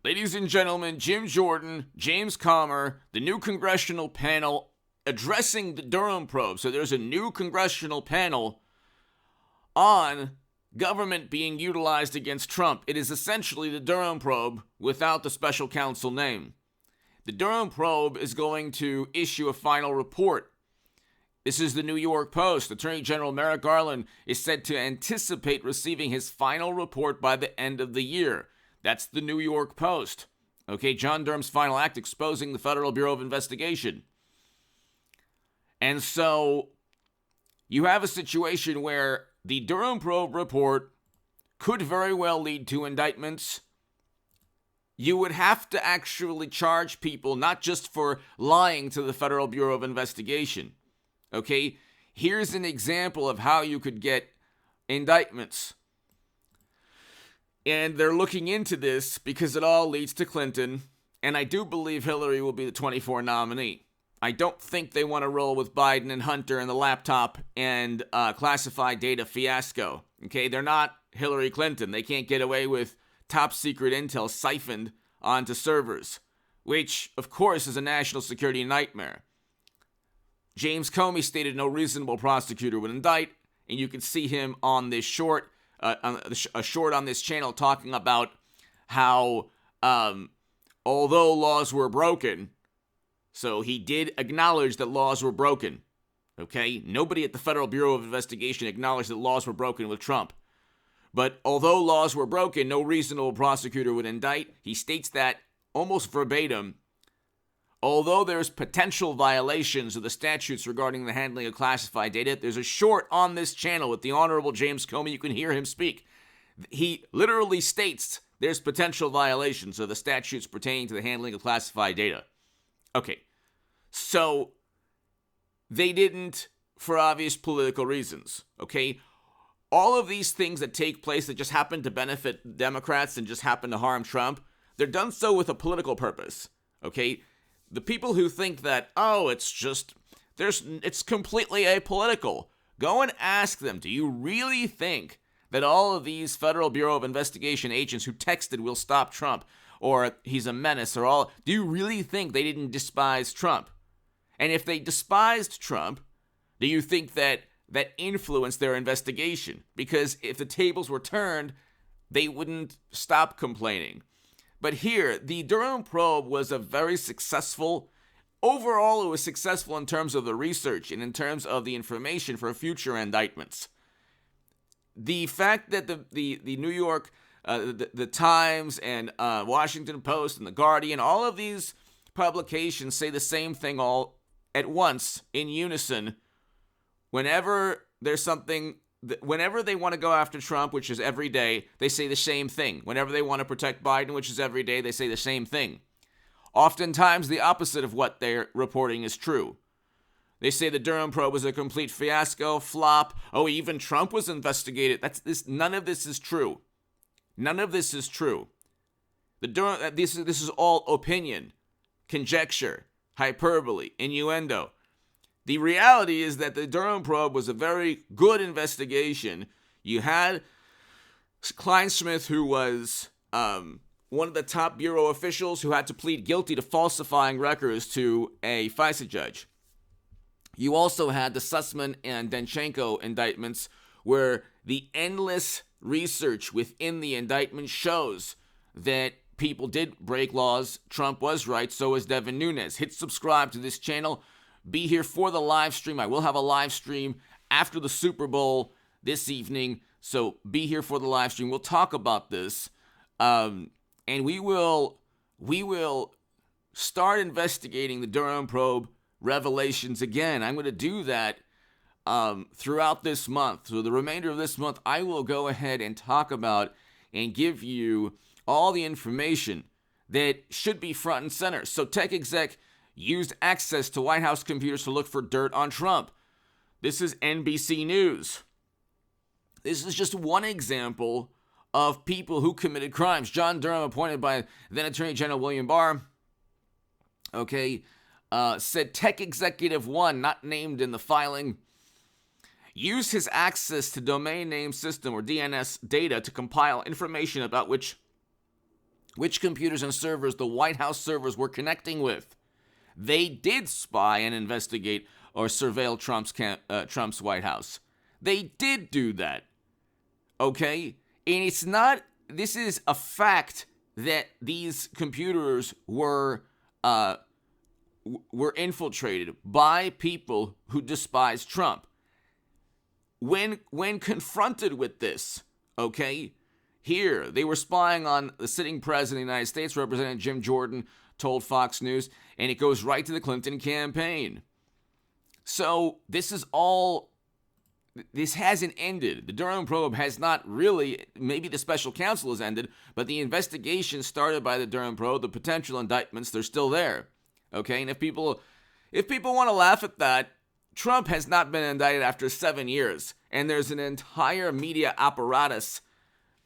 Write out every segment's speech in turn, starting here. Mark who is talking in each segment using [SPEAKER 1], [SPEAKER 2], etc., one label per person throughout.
[SPEAKER 1] Ladies and gentlemen, Jim Jordan, James Comer, the new congressional panel addressing the Durham probe. So there's a new congressional panel on government being utilized against Trump. It is essentially the Durham probe without the special counsel name. The Durham probe is going to issue a final report. This is the New York Post. Attorney General Merrick Garland is said to anticipate receiving his final report by the end of the year. That's the New York Post. Okay, John Durham's final act exposing the Federal Bureau of Investigation. And so you have a situation where the Durham probe report could very well lead to indictments. You would have to actually charge people not just for lying to the Federal Bureau of Investigation. Okay, here's an example of how you could get indictments. And they're looking into this because it all leads to Clinton. And I do believe Hillary will be the 24 nominee. I don't think they want to roll with Biden and Hunter and the laptop and classified data fiasco. Okay, they're not Hillary Clinton. They can't get away with top secret intel siphoned onto servers, which, of course, is a national security nightmare. James Comey stated no reasonable prosecutor would indict, and you can see him on this short, a short on this channel talking about how, although laws were broken, so he did acknowledge that laws were broken. Okay, nobody at the Federal Bureau of Investigation acknowledged that laws were broken with Trump. But although laws were broken, no reasonable prosecutor would indict. He states that almost verbatim. Although there's potential violations of the statutes regarding the handling of classified data, there's a short on this channel with the Honorable James Comey. You can hear him speak. He literally states there's potential violations of the statutes pertaining to the handling of classified data. Okay, so they didn't for obvious political reasons, okay? All of these things that take place that just happen to benefit Democrats and just happen to harm Trump, they're done so with a political purpose, okay? The people who think that, it's completely apolitical, go and ask them, do you really think that all of these Federal Bureau of Investigation agents who texted "we'll stop Trump" or "he's a menace" do you really think they didn't despise Trump? And if they despised Trump, do you think that influenced their investigation? Because if the tables were turned, they wouldn't stop complaining. But here, the Durham probe was a very successful, overall it was successful in terms of the research and in terms of the information for future indictments. The fact that the New York, the Times and Washington Post and the Guardian, all of these publications say the same thing all at once in unison. Whenever there's something, whenever they want to go after Trump, which is every day, they say the same thing. Whenever they want to protect Biden, which is every day, they say the same thing. Oftentimes, the opposite of what they're reporting is true. They say the Durham probe was a complete fiasco, flop. Oh, even Trump was investigated. None of this is true. None of this is true. This is all opinion, conjecture, hyperbole, innuendo. The reality is that the Durham probe was a very good investigation. You had Kleinsmith, who was one of the top bureau officials who had to plead guilty to falsifying records to a FISA judge. You also had the Sussman and Danchenko indictments, where the endless research within the indictment shows that people did break laws. Trump was right, so is Devin Nunes. Hit subscribe to this channel. Be here for the live stream. I will have a live stream after the Super Bowl this evening, so be here for the live stream. We'll talk about this, and we will start investigating the Durham probe revelations again. I'm going to do that throughout this month. So the remainder of this month, I will go ahead and talk about and give you all the information that should be front and center. So Tech Exec used access to White House computers to look for dirt on Trump. This is NBC News. This is just one example of people who committed crimes. John Durham, appointed by then Attorney General William Barr, said Tech Executive 1, not named in the filing, used his access to domain name system or DNS data to compile information about which which computers and servers the White House servers were connecting with. They did spy and investigate or surveil Trump's White House. They did do that. Okay? And it's not, this is a fact that these computers were infiltrated by people who despise Trump. When confronted with this, okay, here, they were spying on the sitting president of the United States, Representative Jim Jordan told Fox News, and it goes right to the Clinton campaign. So this hasn't ended. The Durham probe has not really, maybe the special counsel has ended, but the investigation started by the Durham probe, the potential indictments, they're still there. Okay, and if people want to laugh at that, Trump has not been indicted after 7 years, and there's an entire media apparatus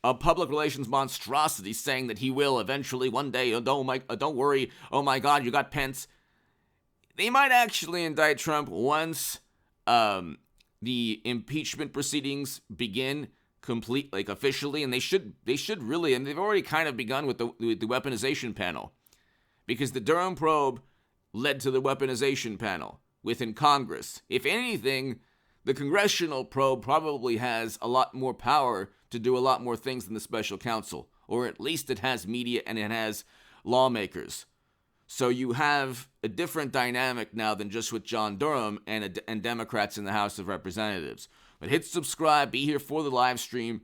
[SPEAKER 1] of public relations monstrosity saying that he will eventually one day. Don't worry. Oh my God, you got Pence. They might actually indict Trump once the impeachment proceedings begin officially, and they should really, and they've already kind of begun with the weaponization panel, because the Durham probe led to the weaponization panel within Congress. If anything, the congressional probe probably has a lot more power to do a lot more things than the special counsel, or at least it has media and it has lawmakers. So you have a different dynamic now than just with John Durham and Democrats in the House of Representatives. But hit subscribe, be here for the live stream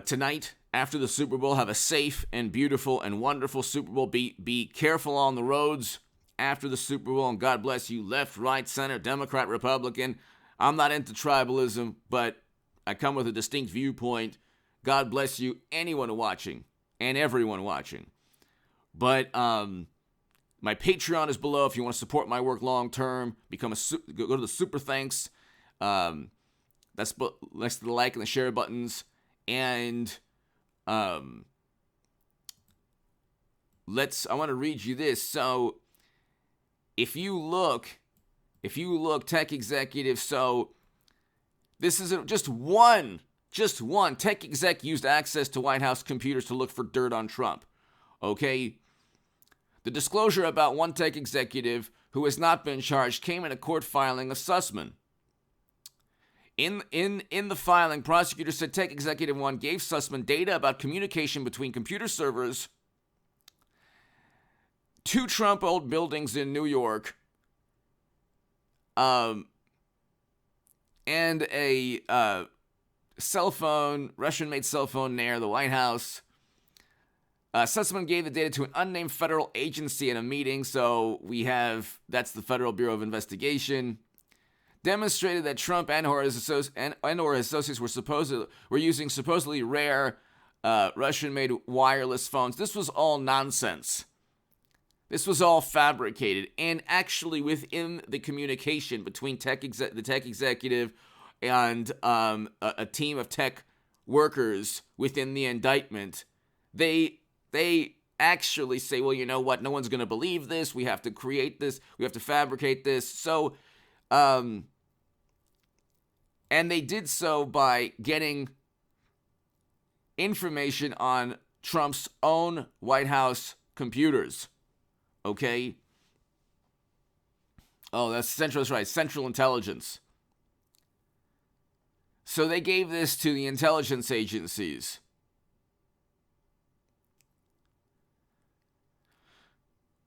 [SPEAKER 1] tonight after the Super Bowl. Have a safe and beautiful and wonderful Super Bowl. Be careful on the roads after the Super Bowl, and God bless you, left, right, center, Democrat, Republican. I'm not into tribalism, but I come with a distinct viewpoint. God bless you, anyone watching and everyone watching. But my Patreon is below if you want to support my work long term. Go to the Super Thanks. That's next to the like and the share buttons. And I want to read you this. So if you look, tech executive, so this is just one tech exec used access to White House computers to look for dirt on Trump. Okay? The disclosure about one tech executive who has not been charged came in a court filing of Sussman. In the filing, prosecutors said Tech Executive 1 gave Sussman data about communication between computer servers, 2 Trump-owned buildings in New York, and a Russian-made cell phone near the White House. Sussman gave the data to an unnamed federal agency in a meeting, so that's the Federal Bureau of Investigation. Demonstrated that Trump and/or his associates were using supposedly rare Russian-made wireless phones. This was all nonsense. This was all fabricated, and actually within the communication between the tech executive and a team of tech workers within the indictment, they actually say, well, you know what? No one's going to believe this. We have to create this. We have to fabricate this. So, and they did so by getting information on Trump's own White House computers. Okay? Oh, that's right. Central Intelligence. So they gave this to the intelligence agencies.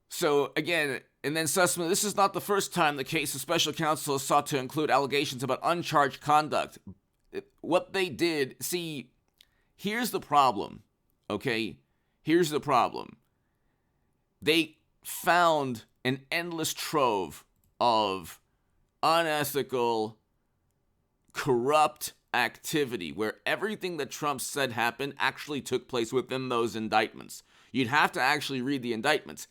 [SPEAKER 1] So, again, and then Sussman, this is not the first time the case of special counsel has sought to include allegations about uncharged conduct. What they did, see, here's the problem, okay? Here's the problem. They found an endless trove of unethical, corrupt activity where everything that Trump said happened actually took place within those indictments. You'd have to actually read the indictments.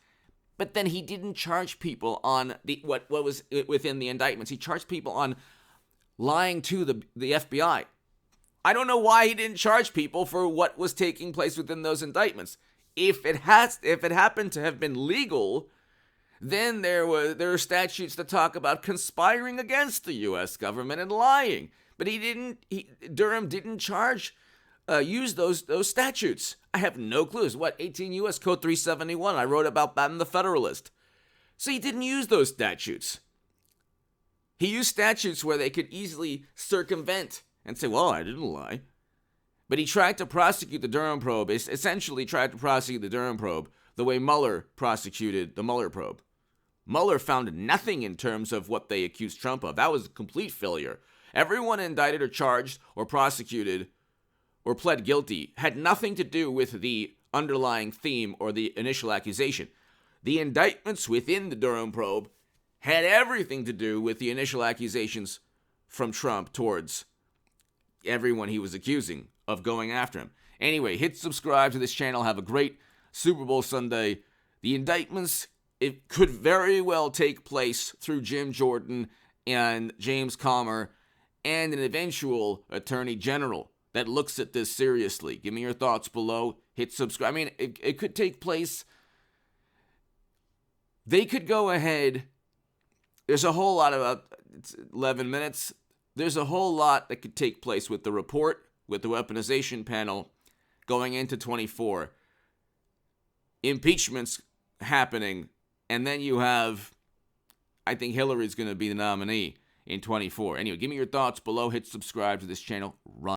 [SPEAKER 1] But then he didn't charge people on what was within the indictments. He charged people on lying to the FBI. I don't know why he didn't charge people for what was taking place within those indictments. If it happened to have been legal, then there are statutes that talk about conspiring against the U.S. government and lying. But Durham didn't charge use those statutes? I have no clues. What, 18 U.S. Code 371? I wrote about that in the Federalist. So he didn't use those statutes. He used statutes where they could easily circumvent and say, well, I didn't lie. But he tried to prosecute the Durham probe, essentially tried to prosecute the Durham probe the way Mueller prosecuted the Mueller probe. Mueller found nothing in terms of what they accused Trump of. That was a complete failure. Everyone indicted or charged or prosecuted or pled guilty had nothing to do with the underlying theme or the initial accusation. The indictments within the Durham probe had everything to do with the initial accusations from Trump towards everyone he was accusing of going after him. Anyway, hit subscribe to this channel. Have a great Super Bowl Sunday. The indictments, it could very well take place through Jim Jordan and James Comer and an eventual attorney general that looks at this seriously. Give me your thoughts below. Hit subscribe. I mean, it could take place. They could go ahead. There's a whole lot of, it's 11 minutes. There's a whole lot that could take place with the report, with the weaponization panel going into 24. Impeachment's happening, and then you have, I think Hillary's going to be the nominee in 24. Anyway, give me your thoughts below. Hit subscribe to this channel. Run.